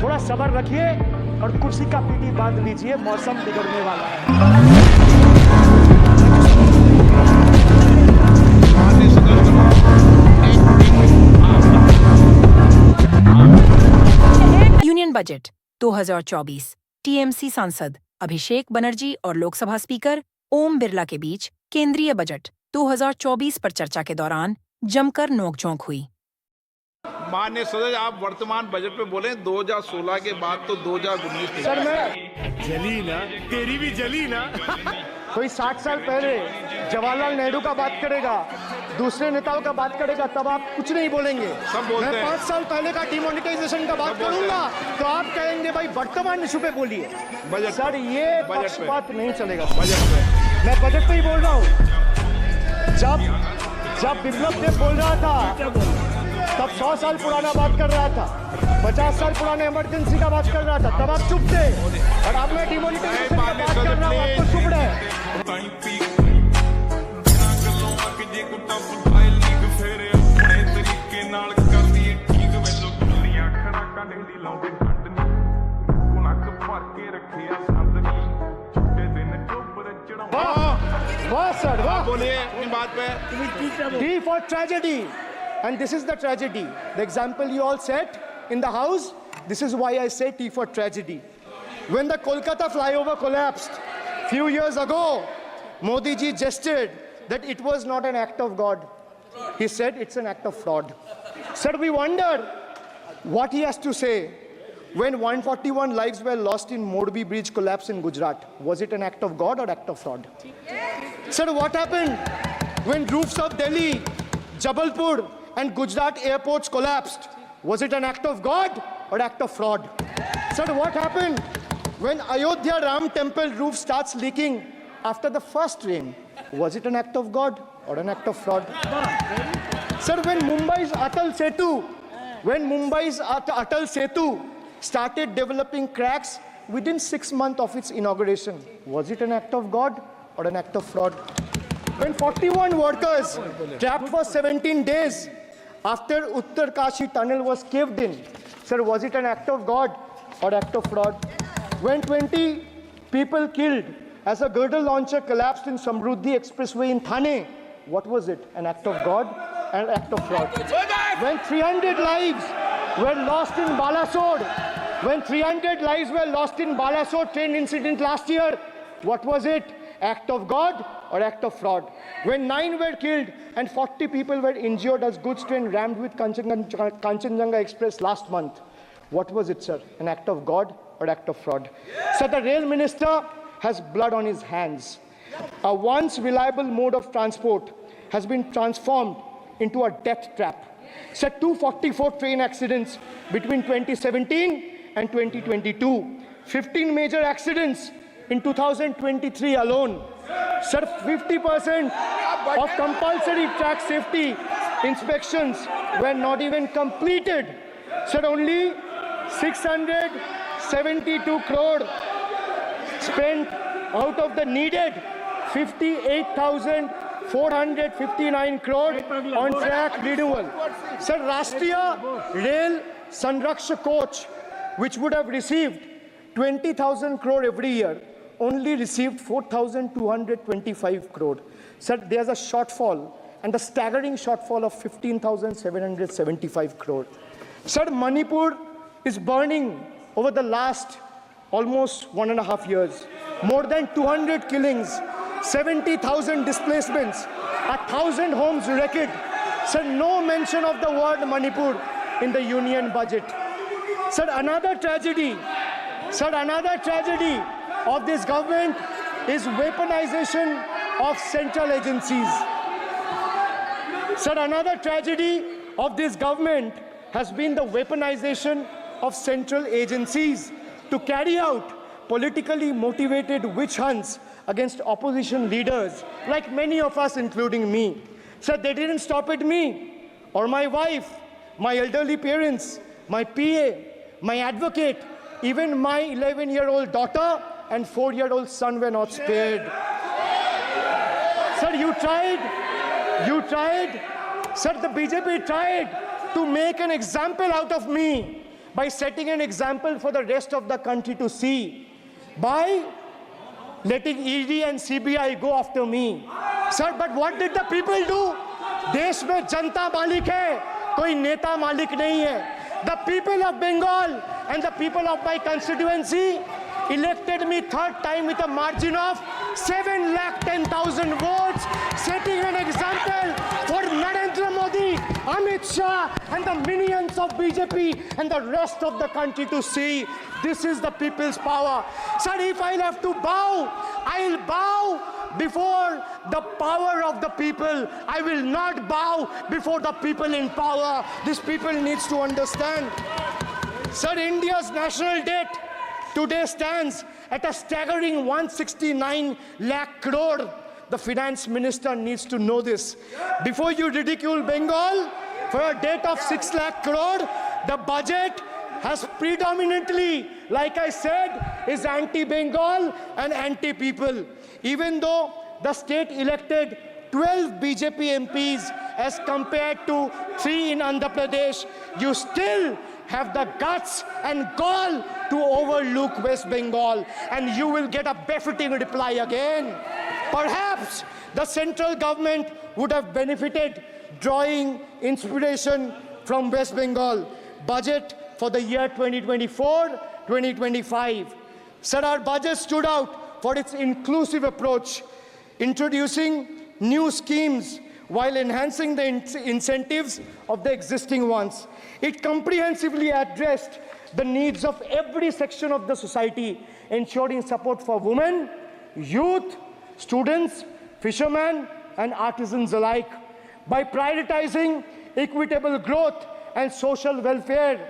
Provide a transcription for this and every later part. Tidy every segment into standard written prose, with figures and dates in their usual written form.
थोड़ा सब्र रखिए और कुर्सी का पीटी बांध लीजिए, मौसम बिगड़ने वाला है। यूनियन बजट 2024 टीएमसी सांसद अभिषेक बनर्जी और लोकसभा स्पीकर ओम बिरला के बीच केंद्रीय बजट 2024 पर चर्चा के दौरान जमकर नोकझोंक हुई। माननीय सदस्य, आप वर्तमान बजट पे बोले 2016 के बाद तो 2019 सर मैं जली ना, तेरी भी जली ना। कोई 60 साल पहले जवाहरलाल नेहरू का बात करेगा, दूसरे नेताओं का बात करेगा, तब आप कुछ नहीं बोलेंगे। सब बोलते मैं हैं। 5 साल पहले का डिमोनेटाइजेशन का बात करूंगा तो आप कहेंगे भाई वर्तमान इशू पे बोलिए। बजट सर ये बजट पे। पक्षपात नहीं चलेगा। बजट पे मैं बजट पे ही बोल रहा हूँ। जब विप्लव देव बोल रहा था तब 100 साल पुराना बात कर रहा था, 50 साल पुराने इमरजेंसी का बात कर रहा था, तब आप चुप थे। और अब मैं डिमोनेटाइजेशन का बात कर रहा हूँ, आपको चुप रहे। वाह सर, वाह। बोलिए अपनी बात पे। T for tragedy, and this is the tragedy. The example you all set in the house, this is why I say T for tragedy. When the Kolkata flyover collapsed few years ago, Modi ji gestured that it was not an act of God. He said it's an act of fraud. Sir, we wonder what he has to say when 141 lives were lost in Morbi bridge collapse in Gujarat. Was it an act of God or act of fraud? Sir, what happened when roofs of Delhi, Jabalpur and Gujarat airports collapsed? Was it an act of God or act of fraud? Sir, what happened when Ayodhya Ram temple roof starts leaking after the first rain? Was it an act of God or an act of fraud? Sir, when Mumbai's Atal Setu started developing cracks within 6 months of its inauguration, was it an act of God or an act of fraud? When 41 workers trapped for 17 days after Uttar Kashi tunnel was caved in, sir, was it an act of God or act of fraud? When 20 people killed as a girdle launcher collapsed in Samruddhi Expressway in Thane, what was it? An act of God and an act of fraud? When 300 lives were lost in Balasore train incident last year, what was it? Act of God or act of fraud? When 9 were killed and 40 people were injured as goods train rammed with Kanchenjunga Express last month, what was it, sir? An act of God or act of fraud? So the rail minister has blood on his hands. A once reliable mode of transport has been transformed into a death trap. So 244 train accidents between 2017 and 2022. 15 major accidents in 2023 alone. Sir, 50% of compulsory track safety inspections were not even completed. Sir, only 672 crore spent out of the needed 58,459 crore on track renewal. Sir, Rashtriya Rail Sanraksha coach, which would have received 20,000 crore every year, only received 4,225 crore. Sir, there's a shortfall, and a staggering shortfall of 15,775 crore. Sir, Manipur is burning over the last almost 1.5 years. More than 200 killings, 70,000 displacements, 1,000 homes wrecked. Sir, no mention of the word Manipur in the union budget. Sir, another tragedy of this government is weaponization of central agencies. Sir, another tragedy of this government has been the weaponization of central agencies to carry out politically motivated witch hunts against opposition leaders, like many of us, including me. Sir, they didn't stop at me or my wife, my elderly parents, my PA, my advocate, even my 11-year-old daughter and 4-year-old son were not spared. Sir, you tried. Sir, the BJP tried to make an example out of me by setting an example for the rest of the country to see, by letting ED and CBI go after me. Sir, but what did the people do? देश में जनता मालिक है, कोई नेता मालिक नहीं है. The people of Bengal and the people of my constituency elected me third time with a margin of 710,000 votes, setting an example for Narendra Modi, Amit Shah and the minions of BJP and the rest of the country to see. This is the people's power. Sir, if I'll have to bow, I'll bow before the power of the people. I will not bow before the people in power. This people needs to understand. Sir, India's national debt today stands at a staggering 169 lakh crore. The finance minister needs to know this. Before you ridicule Bengal for a debt of 6 lakh crore, the budget has predominantly, like I said, is anti-Bengal and anti-people. Even though the state elected 12 BJP MPs as compared to 3 in Andhra Pradesh, you still have the guts and gall to overlook West Bengal, and you will get a befitting reply again. Perhaps the central government would have benefited drawing inspiration from West Bengal budget for the year 2024-2025. Sir, our budget stood out for its inclusive approach, introducing new schemes while enhancing the incentives of the existing ones. It comprehensively addressed the needs of every section of the society, ensuring support for women, youth, students, fishermen, and artisans alike. By prioritizing equitable growth and social welfare,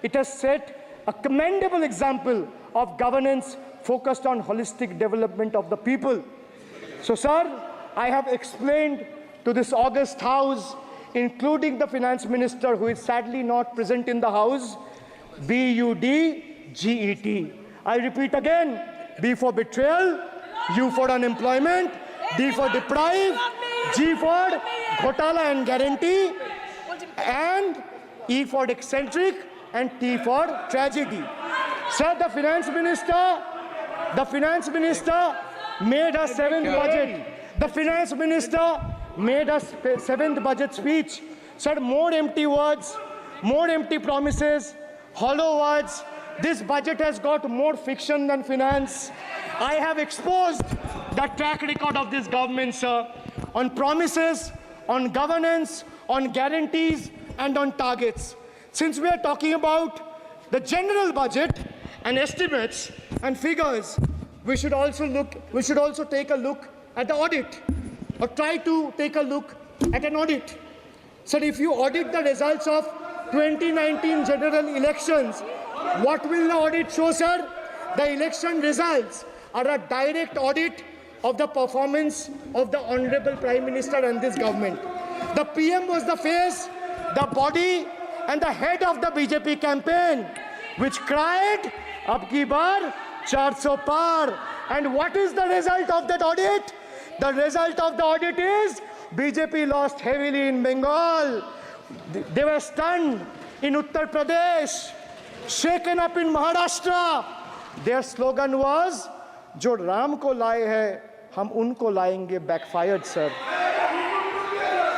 it has set a commendable example of governance focused on holistic development of the people. So, sir, I have explained to this august house, including the finance minister who is sadly not present in the house, BUDGET. I repeat again, B for betrayal, U for unemployment, D for deprive, G for ghotala and guarantee, and E for eccentric, and T for tragedy. Sir, the finance minister made a seventh budget. The finance minister made a seventh budget speech. Sir, more empty words, more empty promises, hollow words. This budget has got more fiction than finance. I have exposed the track record of this government, sir, on promises, on governance, on guarantees, and on targets. Since we are talking about the general budget and estimates and figures, we should also take a look at the audit, or try to take a look at an audit. So if you audit the results of 2019 general elections, what will the audit show, sir? The election results are a direct audit of the performance of the Honorable Prime Minister and this government. The PM was the face, the body, and the head of the BJP campaign, which cried, "Ab ki baar 400 par." And what is the result of that audit? The result of the audit is BJP lost heavily in Bengal. They were stunned in Uttar Pradesh, shaken up in Maharashtra. Their slogan was, "Jo Ram ko laaye hai, hum unko laayenge," backfired, sir.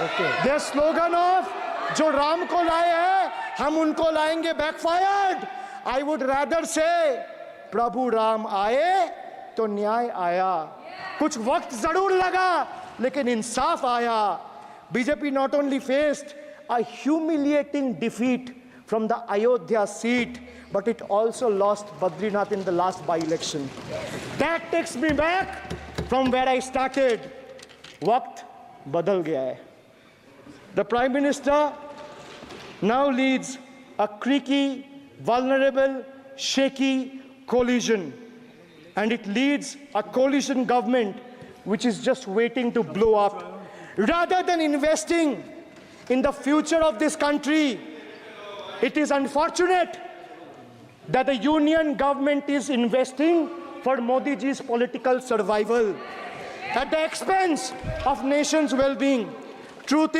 Okay. Their slogan of "Jo Ram ko laaye hai, hum unko laayenge," backfired. I would rather say, "Prabhu Ram aaye, to न्याय आया." कुछ वक्त जरूर लगा, लेकिन इंसाफ आया. BJP not only faced a humiliating defeat from the Ayodhya seat, but it also lost Badrinath in the last by-election. That takes me back from where I started. Waqt badal gaya hai. The Prime Minister now leads a creaky, vulnerable, shaky coalition. And it leads a coalition government which is just waiting to blow up. Rather than investing in the future of this country, it is unfortunate that the union government is investing for Modi ji's political survival at the expense of nation's well-being. Truth